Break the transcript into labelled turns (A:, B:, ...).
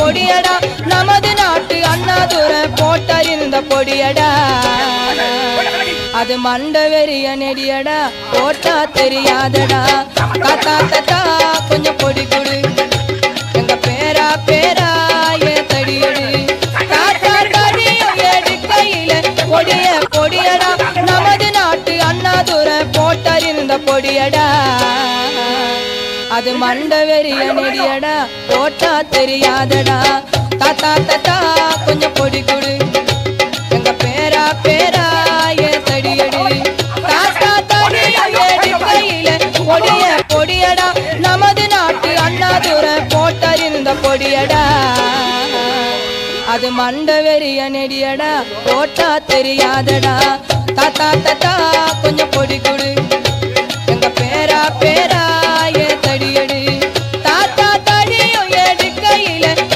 A: கொடியடா நமது நாட்டு அண்ணாதுரை போட்டறிந்த பொடியடா அது மண்ட வெறிய நெடியடா போட்டா தெரியாதடா தாத்தா தாத்தா கொஞ்சம் பொடி கொடு எங்க பேரா பேரா ஏ தடியடு தாத்தா தடியும் எடுக்கையில கொடிய கொடியடா நமது நாட்டு அண்ணாதுரை போட்டறிந்த பொடியடா அது மண்ட வெறிய நெடியடா போட்டா தெரியாதடா தாத்தா தாத்தா கொஞ்சம் பொடி கொடு எங்க பேரா பேரா ஏ தடியடு தாத்தா தடியும் எடுக்கையில கொடிய கொடியடா நமது நாட்டு அண்ணாதுரை போட்டறிந்த பொடியடா அது மண்ட வெறிய நெடியடா போட்டா தெரியாதடா தாத்தா தாத்தா கொஞ்சம் பொடி கொடு எங்க பேரா பேரா